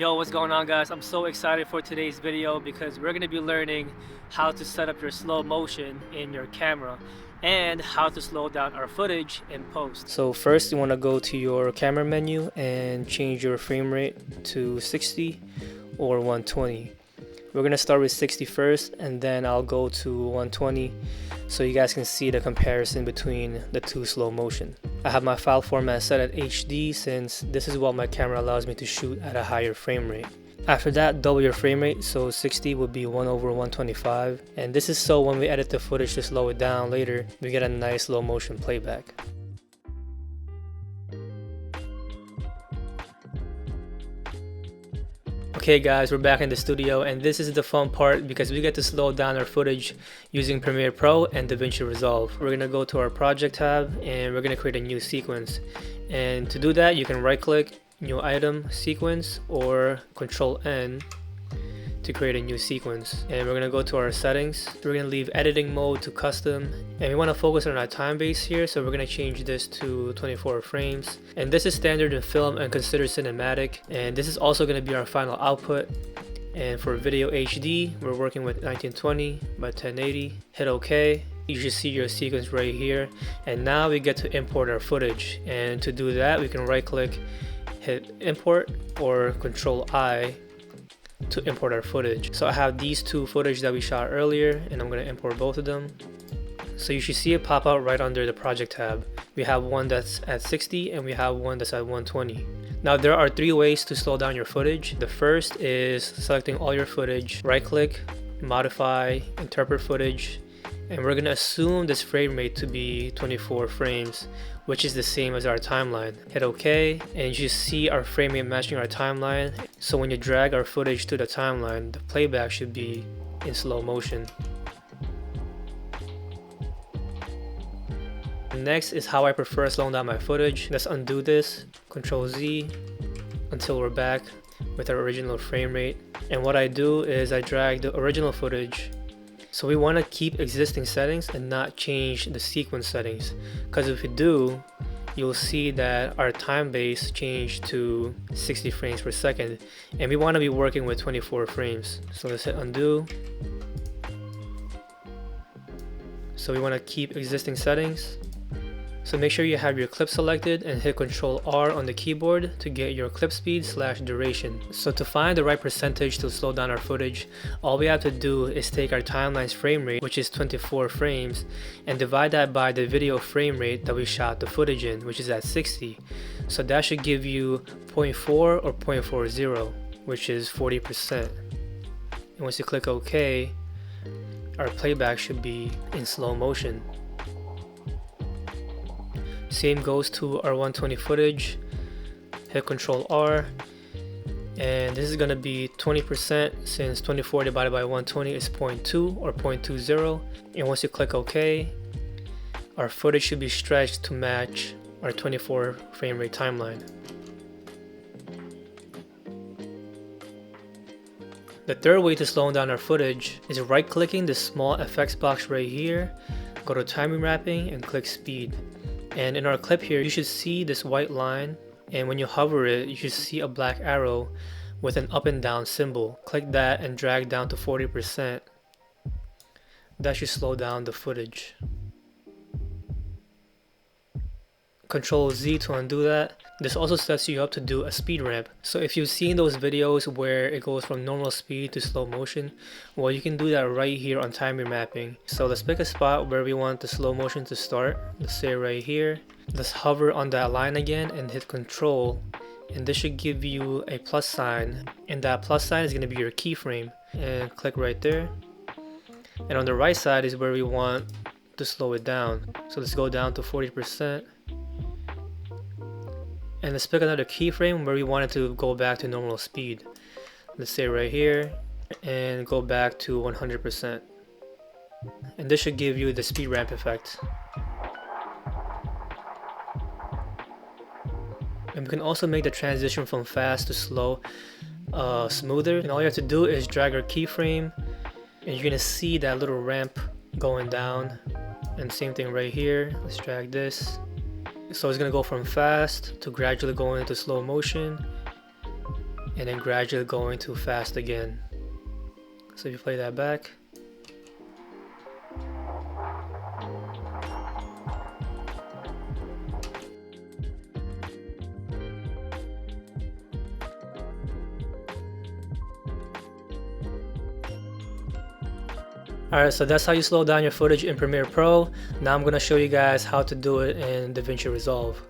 Yo, what's going on, guys? I'm so excited for today's video because we're going to be learning how to set up your slow motion in your camera and how to slow down our footage in post. So first you want to go to your camera menu and change your frame rate to 60 or 120. We're going to start with 60 first, and then I'll go to 120 so you guys can see the comparison between the two slow motion. I have my file format set at HD since this is what my camera allows me to shoot at a higher frame rate. After that, double your frame rate, so 60 would be 1/125, and this is so when we edit the footage to slow it down later, we get a nice slow motion playback. Okay guys, we're back in the studio, and this is the fun part because we get to slow down our footage using Premiere Pro and DaVinci Resolve. We're going to go to our project tab and we're going to create a new sequence. And to do that, you can right click, new item, sequence, or Control N to create a new sequence. And we're going to go to our settings. We're going to leave editing mode to custom, and we want to focus on our time base here, so we're going to change this to 24 frames. And this is standard in film and considered cinematic, and this is also going to be our final output. And for video HD, we're working with 1920 by 1080. Hit OK. You should see your sequence right here, and now we get to import our footage. And to do that, we can right click, hit import, or Control I to import our footage. So I have these two footage that we shot earlier, and I'm going to import both of them. So you should see it pop out right under the project tab. We have one that's at 60 and we have one that's at 120. Now there are three ways to slow down your footage. The first is selecting all your footage, right click, modify, interpret footage, and we're going to assume this frame rate to be 24 frames, which is the same as our timeline. Hit OK, and you see our frame rate matching our timeline. So when you drag our footage to the timeline, the playback should be in slow motion. Next is how I prefer slowing down my footage. Let's undo this, Control Z, until we're back with our original frame rate. And what I do is I drag the original footage. So we want to keep existing settings and not change the sequence settings, because if we do, you'll see that our time base changed to 60 frames per second, and we want to be working with 24 frames. So let's hit undo. So we want to keep existing settings. So make sure you have your clip selected and hit Control R on the keyboard to get your clip speed / duration. So to find the right percentage to slow down our footage, all we have to do is take our timeline's frame rate, which is 24 frames, and divide that by the video frame rate that we shot the footage in, which is at 60. So that should give you 0.4 or 0.40, which is 40%. And once you click OK, our playback should be in slow motion. Same goes to our 120 footage. Hit Control R, and this is going to be 20% since 24 divided by 120 is 0.2 or 0.20. And once you click OK, our footage should be stretched to match our 24 frame rate timeline. The third way to slow down our footage is right clicking the small effects box right here, go to time remapping and click speed. And in our clip here, you should see this white line, and when you hover it, you should see a black arrow with an up and down symbol. Click that and drag down to 40%. That should slow down the footage. Control Z to undo that. This also sets you up to do a speed ramp. So if you've seen those videos where it goes from normal speed to slow motion, well, you can do that right here on time remapping. So let's pick a spot where we want the slow motion to start. Let's say right here. Let's hover on that line again and hit Control, and this should give you a plus sign, and that plus sign is going to be your keyframe. And click right there. And on the right side is where we want to slow it down. So let's go down to 40%. And let's pick another keyframe where we want it to go back to normal speed. Let's say right here, and go back to 100%. And this should give you the speed ramp effect. And we can also make the transition from fast to slow smoother. And all you have to do is drag our keyframe, and you're gonna see that little ramp going down. And same thing right here. Let's drag this. So it's gonna go from fast to gradually going into slow motion. and then gradually going to fast again. So if you play that back. Alright, so that's how you slow down your footage in Premiere Pro. Now I'm going to show you guys how to do it in DaVinci Resolve.